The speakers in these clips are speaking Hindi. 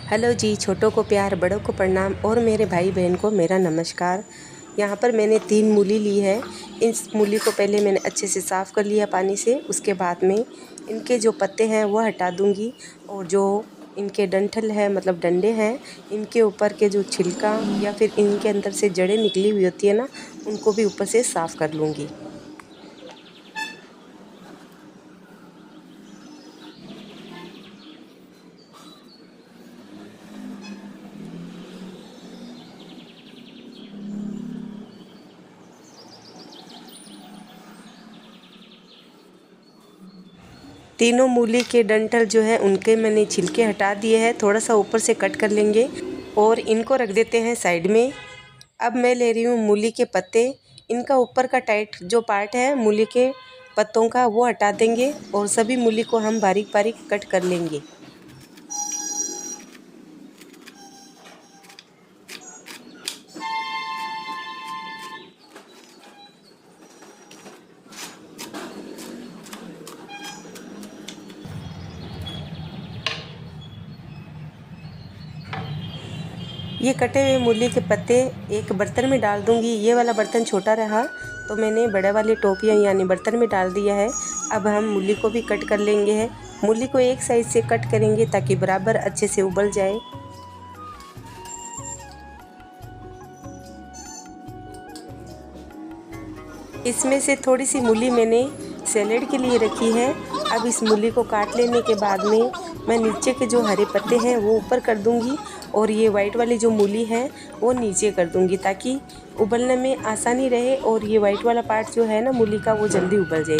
हेलो जी, छोटों को प्यार, बड़ों को प्रणाम और मेरे भाई बहन को मेरा नमस्कार। यहाँ पर मैंने 3 मूली ली है। इस मूली को पहले मैंने अच्छे से साफ़ कर लिया पानी से। उसके बाद में इनके जो पत्ते हैं वो हटा दूँगी और जो इनके डंठल है मतलब डंडे हैं, इनके ऊपर के जो छिलका या फिर इनके अंदर से जड़ें निकली हुई होती है ना, उनको भी ऊपर से साफ़ कर लूँगी। तीनों मूली के डंठल जो है उनके मैंने छिलके हटा दिए हैं। थोड़ा सा ऊपर से कट कर लेंगे और इनको रख देते हैं साइड में। अब मैं ले रही हूँ मूली के पत्ते। इनका ऊपर का टाइट जो पार्ट है मूली के पत्तों का वो हटा देंगे और सभी मूली को हम बारीक बारीक कट कर लेंगे। ये कटे हुए मूली के पत्ते एक बर्तन में डाल दूंगी। ये वाला बर्तन छोटा रहा तो मैंने बड़े वाली टोपियाँ यानी बर्तन में डाल दिया है। अब हम मूली को भी कट कर लेंगे है। मूली को एक साइड से कट करेंगे ताकि बराबर अच्छे से उबल जाए। इसमें से थोड़ी सी मूली मैंने सैलेड के लिए रखी है। अब इस मूली को काट लेने के बाद में मैं नीचे के जो हरे पत्ते हैं वो ऊपर कर दूंगी और ये वाइट वाली जो मूली है वो नीचे कर दूंगी ताकि उबलने में आसानी रहे और ये वाइट वाला पार्ट जो है ना मूली का वो जल्दी उबल जाए।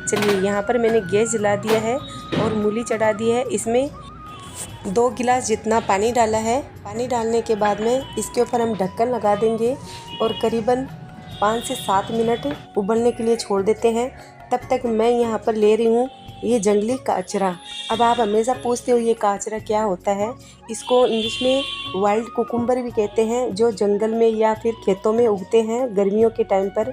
चलिए, यहाँ पर मैंने गैस जला दिया है और मूली चढ़ा दी है। इसमें 2 गिलास जितना पानी डाला है। पानी डालने के बाद में इसके ऊपर हम ढक्कन लगा देंगे और करीबन 5 से 7 मिनट उबलने के लिए छोड़ देते हैं। तब तक मैं यहाँ पर ले रही हूँ ये जंगली काचरा। अब आप हमेशा पूछते हो ये काचरा क्या होता है। इसको इंग्लिश में वाइल्ड कुकुम्बर भी कहते हैं, जो जंगल में या फिर खेतों में उगते हैं गर्मियों के टाइम पर।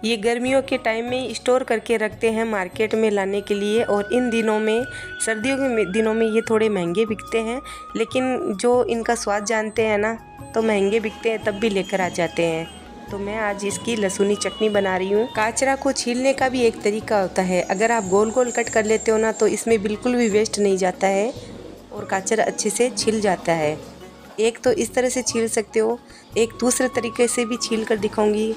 ये गर्मियों के टाइम में स्टोर करके रखते हैं मार्केट में लाने के लिए और इन दिनों में सर्दियों के दिनों में ये थोड़े महंगे बिकते हैं, लेकिन जो इनका स्वाद जानते हैं ना तो महंगे बिकते हैं तब भी लेकर आ जाते हैं। तो मैं आज इसकी लहसुनी चटनी बना रही हूँ। काचरा को छीलने का भी एक तरीका होता है। अगर आप गोल गोल कट कर लेते हो ना तो इसमें बिल्कुल भी वेस्ट नहीं जाता है और काचरा अच्छे से छिल जाता है। एक तो इस तरह से छील सकते हो, एक दूसरे तरीके से भी छील कर दिखाऊंगी।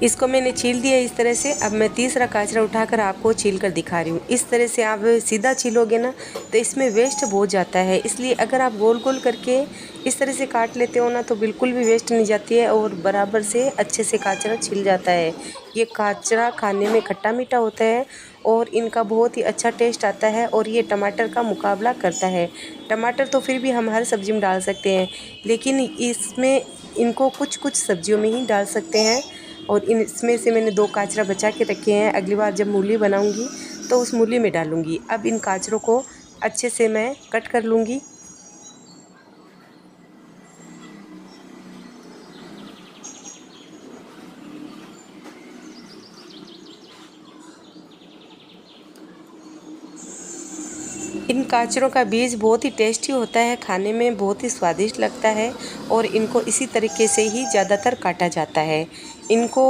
इसको मैंने छील दिया इस तरह से। अब मैं तीसरा काचरा उठाकर आपको छील कर दिखा रही हूँ। इस तरह से आप सीधा छीलोगे ना तो इसमें वेस्ट बहुत जाता है, इसलिए अगर आप गोल गोल करके इस तरह से काट लेते हो ना तो बिल्कुल भी वेस्ट नहीं जाती है और बराबर से अच्छे से काचरा छिल जाता है। ये काचरा खाने में खट्टा मीठा होता है और इनका बहुत ही अच्छा टेस्ट आता है और ये टमाटर का मुकाबला करता है। टमाटर तो फिर भी हम हर सब्ज़ी में डाल सकते हैं, लेकिन इसमें इनको कुछ कुछ सब्जियों में ही डाल सकते हैं। और इसमें से मैंने 2 काचरा बचा के रखे हैं, अगली बार जब मूली बनाऊंगी तो उस मूली में डालूंगी। अब इन काचरों को अच्छे से मैं कट कर लूँगी। इन काचरों का बीज बहुत ही टेस्टी होता है, खाने में बहुत ही स्वादिष्ट लगता है और इनको इसी तरीके से ही ज़्यादातर काटा जाता है। इनको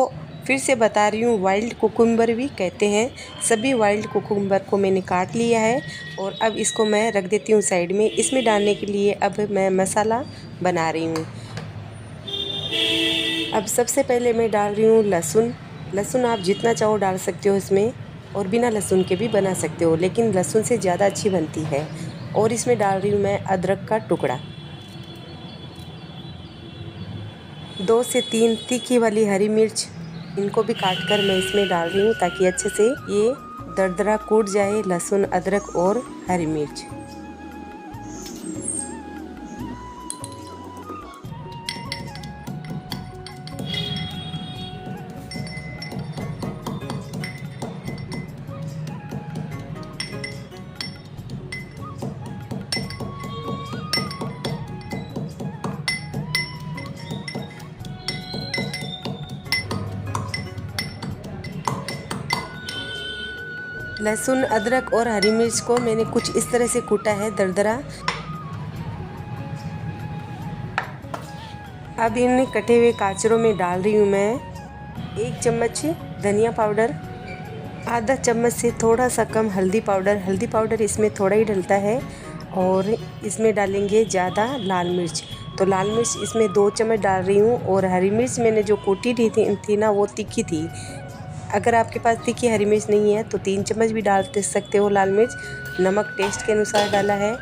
फिर से बता रही हूँ, वाइल्ड कुकुम्बर भी कहते हैं। सभी वाइल्ड कुकुम्बर को मैंने काट लिया है और अब इसको मैं रख देती हूँ साइड में। इसमें डालने के लिए अब मैं मसाला बना रही हूँ। अब सबसे पहले मैं डाल रही हूँ लहसुन। लहसुन आप जितना चाहो डाल सकते हो इसमें, और बिना लहसुन के भी बना सकते हो, लेकिन लहसुन से ज़्यादा अच्छी बनती है। और इसमें डाल रही हूँ मैं अदरक का टुकड़ा। 2 से 3 तीखी वाली हरी मिर्च, इनको भी काट कर मैं इसमें डाल रही हूँ ताकि अच्छे से ये दरदरा कूट जाए लहसुन, अदरक और हरी मिर्च। लहसुन, अदरक और हरी मिर्च को मैंने कुछ इस तरह से कूटा है दरदरा। अब इन कटे हुए गाजरों में डाल रही हूँ मैं 1 चम्मच धनिया पाउडर, आधा चम्मच से थोड़ा सा कम हल्दी पाउडर। हल्दी पाउडर इसमें थोड़ा ही डलता है। और इसमें डालेंगे ज़्यादा लाल मिर्च, तो लाल मिर्च इसमें 2 चम्मच डाल रही हूँ। और हरी मिर्च मैंने जो कूटी थी ना, वो तीखी थी। अगर आपके पास तीखी हरी मिर्च नहीं है तो 3 चम्मच भी डाल सकते हो लाल मिर्च। नमक टेस्ट के अनुसार डाला है।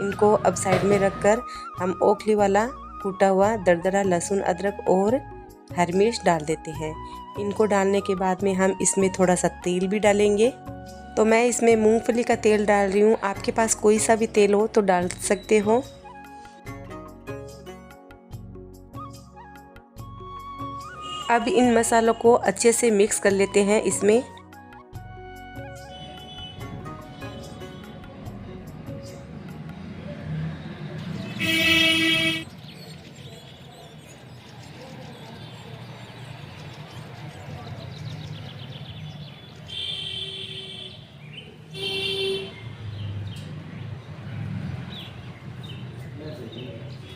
इनको अब साइड में रख कर हम ओखली वाला कूटा हुआ दरदरा लहसुन, अदरक और हरी मिर्च डाल देते हैं। इनको डालने के बाद में हम इसमें थोड़ा सा तेल भी डालेंगे। तो मैं इसमें मूंगफली का तेल डाल रही हूँ, आपके पास कोई सा भी तेल हो तो डाल सकते हो। अब इन मसालों को अच्छे से मिक्स कर लेते हैं इसमें।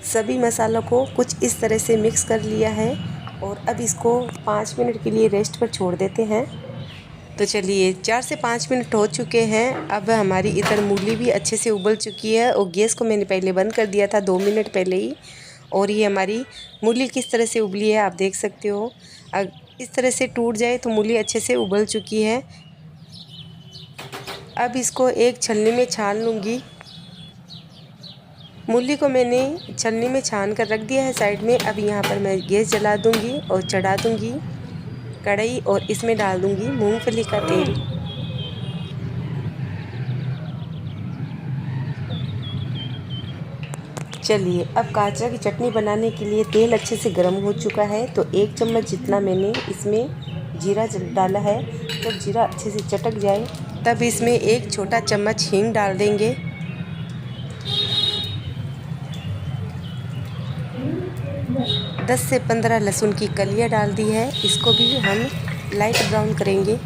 सभी मसालों को कुछ इस तरह से मिक्स कर लिया है और अब इसको 5 मिनट के लिए रेस्ट पर छोड़ देते हैं। तो चलिए 4 से 5 मिनट हो चुके हैं। अब हमारी इधर मूली भी अच्छे से उबल चुकी है और गैस को मैंने पहले बंद कर दिया था 2 मिनट पहले ही। और ये हमारी मूली किस तरह से उबली है आप देख सकते हो। इस तरह से टूट जाए तो मूली अच्छे से उबल चुकी है। अब इसको एक छलनी में छान लूँगी। मूली को मैंने छलनी में छान कर रख दिया है साइड में। अब यहाँ पर मैं गैस जला दूँगी और चढ़ा दूँगी कढ़ाई और इसमें डाल दूँगी मूंगफली का तेल। चलिए अब गाजर की चटनी बनाने के लिए तेल अच्छे से गर्म हो चुका है। तो 1 चम्मच जितना मैंने इसमें जीरा डाला है। जब जीरा अच्छे से चटक जाए तब इसमें 1 छोटा चम्मच हींग डाल देंगे। 10 से 15 लहसुन की कलियां डाल दी है। इसको भी हम लाइट ब्राउन करेंगे।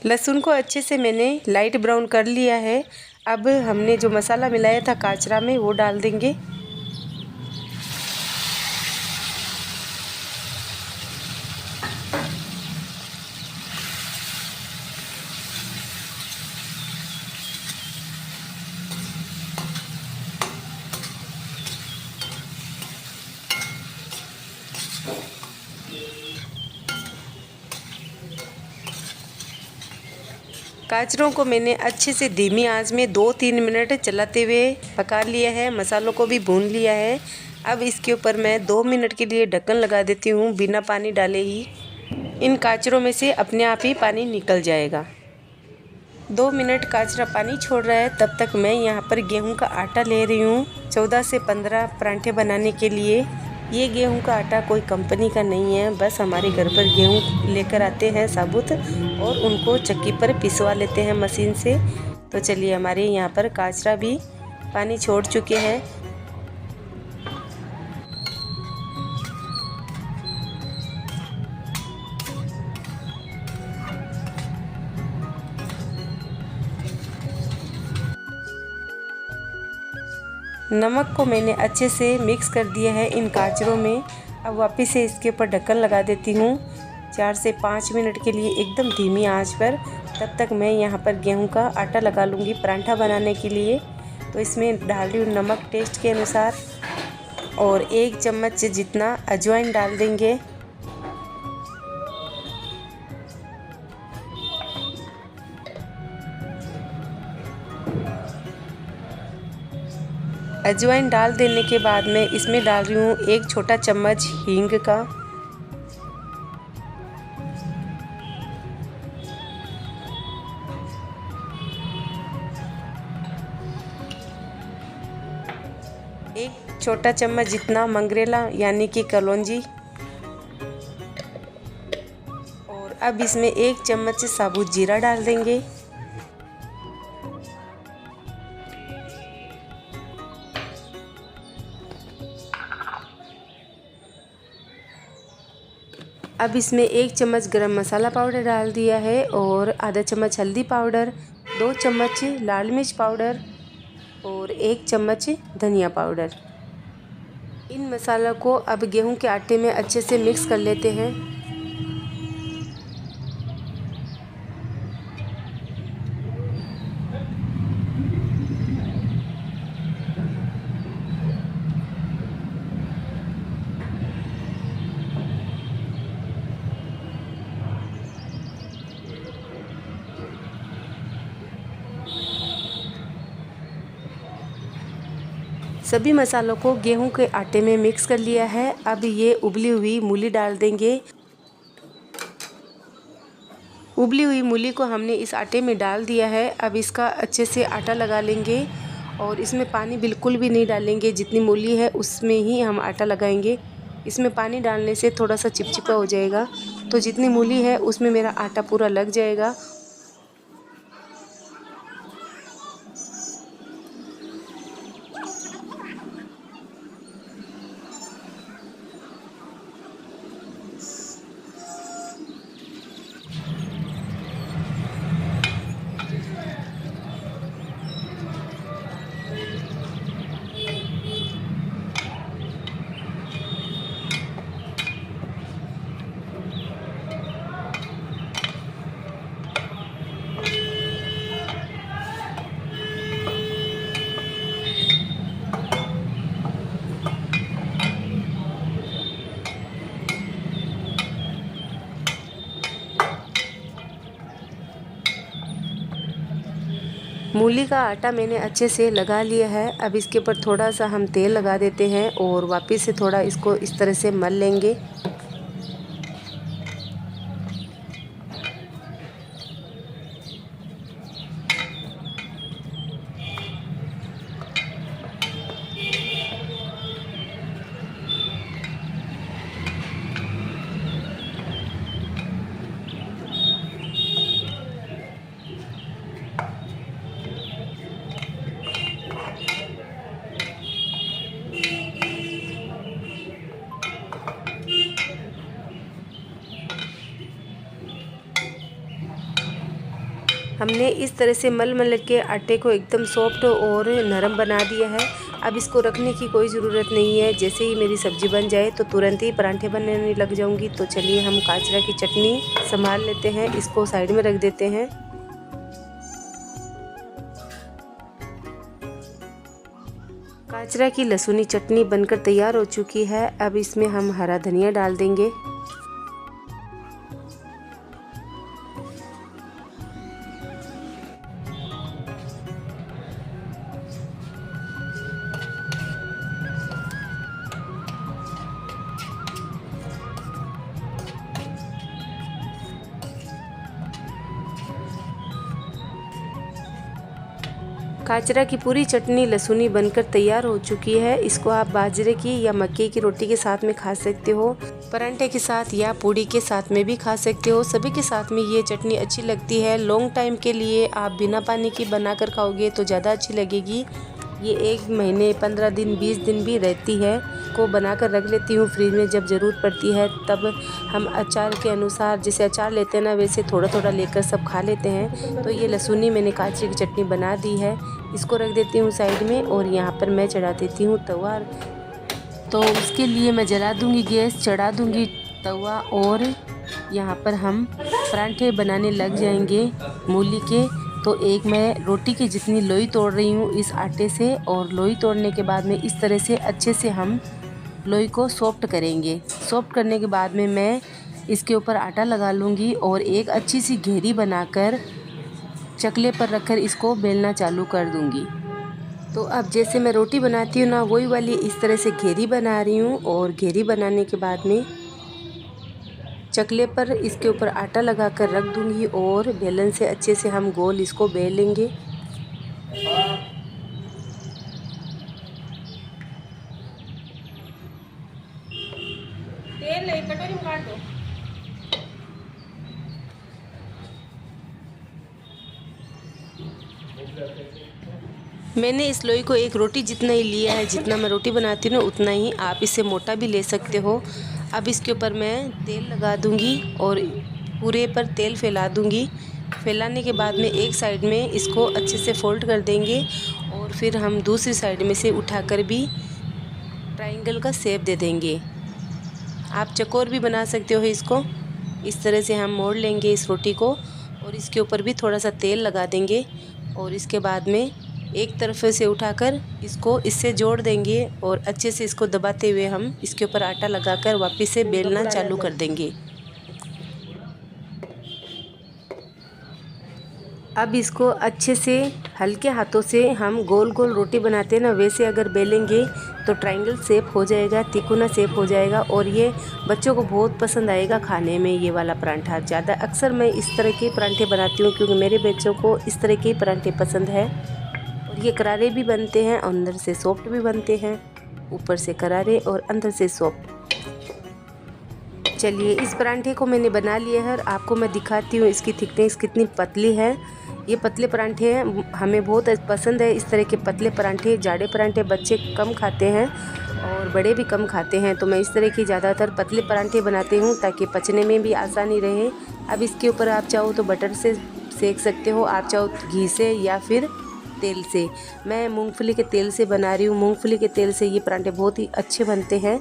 लहसुन को अच्छे से मैंने लाइट ब्राउन कर लिया है। अब हमने जो मसाला मिलाया था काचरा में वो डाल देंगे। गाजरों को मैंने अच्छे से धीमी आंच में 2-3 मिनट चलाते हुए पका लिया है। मसालों को भी भून लिया है। अब इसके ऊपर मैं 2 मिनट के लिए ढक्कन लगा देती हूँ बिना पानी डाले ही। इन गाजरों में से अपने आप ही पानी निकल जाएगा। 2 मिनट गाजरा पानी छोड़ रहा है तब तक मैं यहाँ पर गेहूँ का आटा ले रही हूँ 14 से 15 परांठे बनाने के लिए। ये गेहूं का आटा कोई कंपनी का नहीं है, बस हमारे घर पर गेहूं लेकर आते हैं साबुत और उनको चक्की पर पिसवा लेते हैं मशीन से। तो चलिए हमारे यहाँ पर गाजरा भी पानी छोड़ चुके हैं। नमक को मैंने अच्छे से मिक्स कर दिया है इन गाजरों में। अब वापस से इसके ऊपर ढक्कन लगा देती हूँ 4 से 5 मिनट के लिए एकदम धीमी आंच पर। तब तक मैं यहाँ पर गेहूं का आटा लगा लूँगी परांठा बनाने के लिए। तो इसमें डाल रही हूँ नमक टेस्ट के अनुसार और 1 चम्मच जितना अजवाइन डाल देंगे। अजवाइन डाल देने के बाद मैं इसमें डाल रही हूँ 1 छोटा चम्मच हींग का। 1 छोटा चम्मच जितना मंगरेला यानी कि कलौंजी, और अब इसमें 1 चम्मच साबुत जीरा डाल देंगे। अब इसमें 1 चम्मच गरम मसाला पाउडर डाल दिया है और आधा चम्मच हल्दी पाउडर, 2 चम्मच लाल मिर्च पाउडर और 1 चम्मच धनिया पाउडर। इन मसाला को अब गेहूं के आटे में अच्छे से मिक्स कर लेते हैं। सभी मसालों को गेहूं के आटे में मिक्स कर लिया है। अब ये उबली हुई मूली डाल देंगे। उबली हुई मूली को हमने इस आटे में डाल दिया है। अब इसका अच्छे से आटा लगा लेंगे और इसमें पानी बिल्कुल भी नहीं डालेंगे। जितनी मूली है उसमें ही हम आटा लगाएंगे। इसमें पानी डालने से थोड़ा सा चिपचिपा हो जाएगा, तो जितनी मूली है उसमें मेरा आटा पूरा लग जाएगा। मूली का आटा मैंने अच्छे से लगा लिया है। अब इसके ऊपर थोड़ा सा हम तेल लगा देते हैं और वापस से थोड़ा इसको इस तरह से मल लेंगे। हमने इस तरह से मल के आटे को एकदम सॉफ्ट और नरम बना दिया है। अब इसको रखने की कोई ज़रूरत नहीं है। जैसे ही मेरी सब्ज़ी बन जाए तो तुरंत ही पराठे बनने लग जाऊंगी। तो चलिए हम काजरा की चटनी संभाल लेते हैं, इसको साइड में रख देते हैं। काजरा की लहसुनी चटनी बनकर तैयार हो चुकी है। अब इसमें हम हरा धनिया डाल देंगे। काजरा की पूरी चटनी लहसुनी बनकर तैयार हो चुकी है। इसको आप बाजरे की या मक्के की रोटी के साथ में खा सकते हो, परांठे के साथ या पूड़ी के साथ में भी खा सकते हो। सभी के साथ में ये चटनी अच्छी लगती है। लॉन्ग टाइम के लिए आप बिना पानी की बनाकर खाओगे तो ज़्यादा अच्छी लगेगी। ये 1 महीने 15 दिन 20 दिन भी रहती है। को बनाकर रख लेती हूँ फ्रिज में, जब ज़रूरत पड़ती है तब हम अचार के अनुसार, जैसे अचार लेते हैं ना वैसे थोड़ा थोड़ा लेकर सब खा लेते हैं। तो ये लहसुनी मैंने काजरे की चटनी बना दी है। इसको रख देती हूँ साइड में और यहाँ पर मैं चढ़ा देती हूँ तवा। तो उसके लिए मैं जला दूँगी गैस, चढ़ा दूँगी तवा और यहाँ पर हम परांठे बनाने लग जाएंगे मूली के। तो एक मैं रोटी की जितनी लोई तोड़ रही हूँ इस आटे से, और लोई तोड़ने के बाद में इस तरह से अच्छे से हम लोई को सॉफ्ट करेंगे। सॉफ्ट करने के बाद में मैं इसके ऊपर आटा लगा लूँगी और एक अच्छी सी घेरी बनाकर चकले पर रखकर इसको बेलना चालू कर दूँगी। तो अब जैसे मैं रोटी बनाती हूँ ना वही वाली इस तरह से घेरी बना रही हूँ, और घेरी बनाने के बाद में चकले पर इसके ऊपर आटा लगा कर रख दूँगी और बेलन से अच्छे से हम गोल इसको बेल लेंगे। मैंने इस लोई को एक रोटी जितना ही लिया है, जितना मैं रोटी बनाती हूँ ना उतना ही। आप इससे मोटा भी ले सकते हो। अब इसके ऊपर मैं तेल लगा दूँगी और पूरे पर तेल फैला दूँगी। फैलाने के बाद में एक साइड में इसको अच्छे से फोल्ड कर देंगे और फिर हम दूसरी साइड में से उठाकर भी ट्रायंगल का शेप दे देंगे। आप चकोर भी बना सकते हो इसको। इस तरह से हम मोड़ लेंगे इस रोटी को और इसके ऊपर भी थोड़ा सा तेल लगा देंगे और इसके बाद में एक तरफ से उठाकर इसको इससे जोड़ देंगे और अच्छे से इसको दबाते हुए हम इसके ऊपर आटा लगाकर वापस से बेलना चालू कर देंगे। अब इसको अच्छे से हल्के हाथों से हम गोल गोल रोटी बनाते हैं ना, वैसे अगर बेलेंगे तो ट्रायंगल शेप हो जाएगा, तिकोना शेप हो जाएगा और ये बच्चों को बहुत पसंद आएगा खाने में। ये वाला परांठा ज़्यादा अक्सर मैं इस तरह के परांठे बनाती हूँ क्योंकि मेरे बच्चों को इस तरह के परांठे पसंद है। और ये करारे भी बनते हैं, अंदर से सॉफ्ट भी बनते हैं, ऊपर से करारे और अंदर से सॉफ्ट। चलिए इस परांठे को मैंने बना लिया है और आपको मैं दिखाती हूँ इसकी थिकनेस कितनी पतली है। ये पतले परांठे हैं, हमें बहुत पसंद है इस तरह के पतले परांठे। जाड़े परांठे बच्चे कम खाते हैं और बड़े भी कम खाते हैं, तो मैं इस तरह की ज़्यादातर पतले परांठे बनाती हूँ ताकि पचने में भी आसानी रहे। अब इसके ऊपर आप चाहो तो बटर से सेक सकते हो, आप चाहो घी से या फिर तेल से। मैं मूंगफली के तेल से बना रही हूँ। मूंगफली के तेल से ये परांठे बहुत ही अच्छे बनते हैं।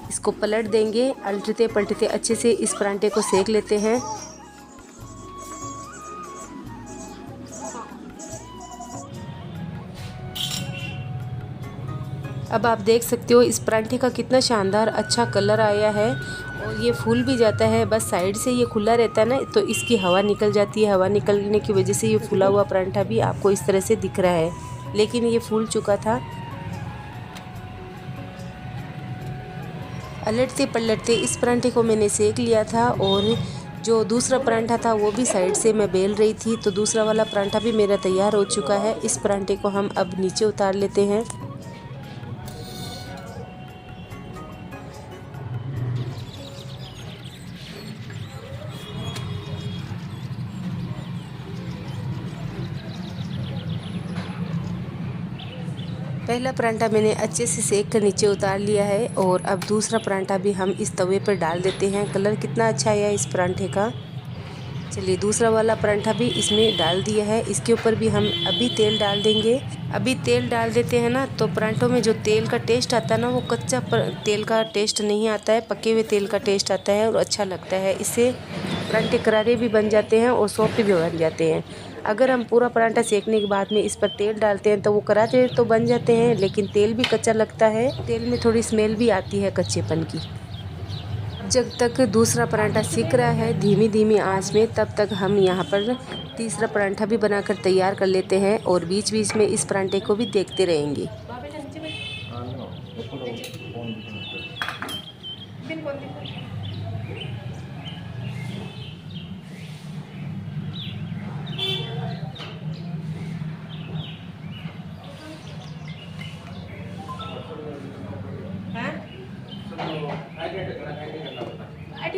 इसको पलट देंगे, उल्टते पलटते अच्छे से इस परांठे को सेक लेते हैं। अब आप देख सकते हो इस परांठे का कितना शानदार अच्छा कलर आया है और ये फूल भी जाता है। बस साइड से ये खुला रहता है ना, तो इसकी हवा निकल जाती है। हवा निकलने की वजह से ये फूला हुआ परांठा भी आपको इस तरह से दिख रहा है, लेकिन ये फूल चुका था। पलटते पलटते इस परांठे को मैंने सेक लिया था और जो दूसरा परांठा था वो भी साइड से मैं बेल रही थी, तो दूसरा वाला परांठा भी मेरा तैयार हो चुका है। इस परांठे को हम अब नीचे उतार लेते हैं। पहला परांठा मैंने अच्छे से सेक कर नीचे उतार लिया है और अब दूसरा परांठा भी हम इस तवे पर डाल देते हैं। कलर कितना अच्छा आया इस परांठे का। चलिए दूसरा वाला परांठा भी इसमें डाल दिया है। इसके ऊपर भी हम अभी तेल डाल देंगे। अभी तेल डाल देते हैं ना, तो परांठों में जो तेल का टेस्ट आता है ना, वो कच्चा तेल का टेस्ट नहीं आता है, पके हुए तेल का टेस्ट आता है और अच्छा लगता है। इससे परांठे करारे भी बन जाते हैं और सॉफ्ट भी बन जाते हैं। अगर हम पूरा परांठा सेकने के बाद में इस पर तेल डालते हैं तो वो करारे तो बन जाते हैं, लेकिन तेल भी कच्चा लगता है। तेल में थोड़ी स्मेल भी आती है कच्चेपन की। जब तक दूसरा परांठा सिक रहा है धीमी धीमी आंच में, तब तक हम यहाँ पर तीसरा परांठा भी बनाकर तैयार कर लेते हैं और बीच बीच में इस परांठे को भी देखते रहेंगे।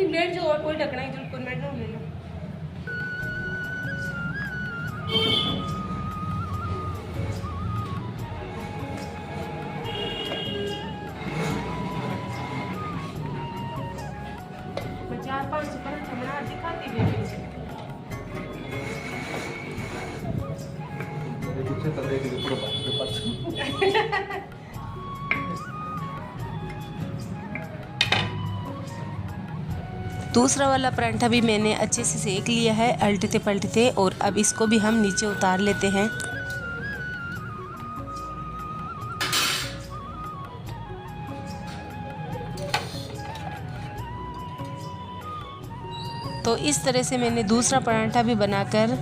बैठ जाओ और कोई ढकना ही बिल्कुल बैठ जाओ ले लो। मैं 4-5 परांठा बना दिखाती भी दूसरा वाला परांठा भी मैंने अच्छे से सेक लिया है उल्टते पलटते, और अब इसको भी हम नीचे उतार लेते हैं। तो इस तरह से मैंने दूसरा परांठा भी बनाकर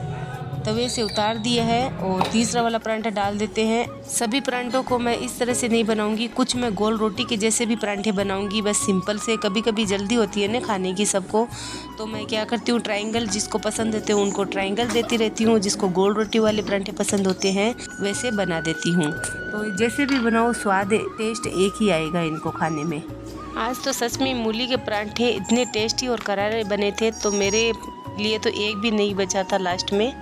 तवे से उतार दिया है और तीसरा वाला परांठा डाल देते हैं। सभी परांठों को मैं इस तरह से नहीं बनाऊंगी, कुछ मैं गोल रोटी के जैसे भी परांठे बनाऊंगी, बस सिंपल से। कभी कभी जल्दी होती है ना खाने की सबको, तो मैं क्या करती हूँ, ट्रायंगल जिसको पसंद होते हैं उनको ट्रायंगल देती रहती हूँ, जिसको गोल रोटी वाले परांठे पसंद होते हैं वैसे बना देती हूँ। तो जैसे भी बनाओ स्वाद टेस्ट एक ही आएगा इनको खाने में। आज तो सच में मूली के परांठे इतने टेस्टी और करारे बने थे, तो मेरे लिए तो एक भी नहीं बचा था लास्ट में।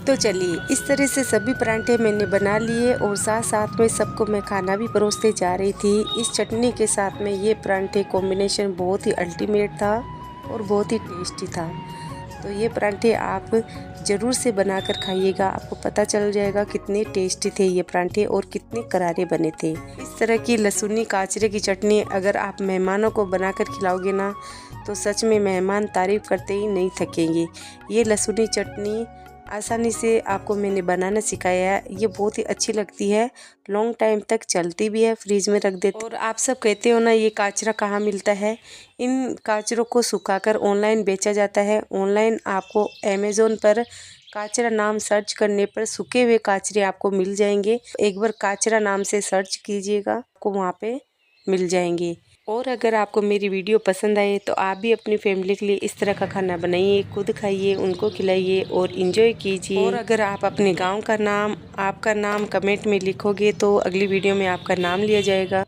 तो चलिए, इस तरह से सभी परांठे मैंने बना लिए और साथ साथ में सबको मैं खाना भी परोसते जा रही थी। इस चटनी के साथ में ये परांठे कॉम्बिनेशन बहुत ही अल्टीमेट था और बहुत ही टेस्टी था। तो ये परांठे आप ज़रूर से बनाकर खाइएगा, आपको पता चल जाएगा कितने टेस्टी थे ये परांठे और कितने करारे बने थे। इस तरह की लहसुनी काचरे की चटनी अगर आप मेहमानों को बनाकर खिलाओगे ना, तो सच में मेहमान तारीफ़ करते ही नहीं थकेंगे। ये लहसुनी चटनी आसानी से आपको मैंने बनाना सिखाया है। ये बहुत ही अच्छी लगती है, लॉन्ग टाइम तक चलती भी है, फ्रीज में रख देते। और आप सब कहते हो ना ये काचरा कहाँ मिलता है। इन काचरों को सुखाकर ऑनलाइन बेचा जाता है। ऑनलाइन आपको अमेज़ोन पर काचरा नाम सर्च करने पर सूखे हुए काचरे आपको मिल जाएंगे। एक बार काचरा नाम से सर्च कीजिएगा, आपको वहाँ पे मिल जाएंगे। और अगर आपको मेरी वीडियो पसंद आए तो आप भी अपनी फैमिली के लिए इस तरह का खाना बनाइए, खुद खाइए, उनको खिलाइए और इन्जॉय कीजिए। और अगर आप अपने गांव का नाम, आपका नाम कमेंट में लिखोगे तो अगली वीडियो में आपका नाम लिया जाएगा।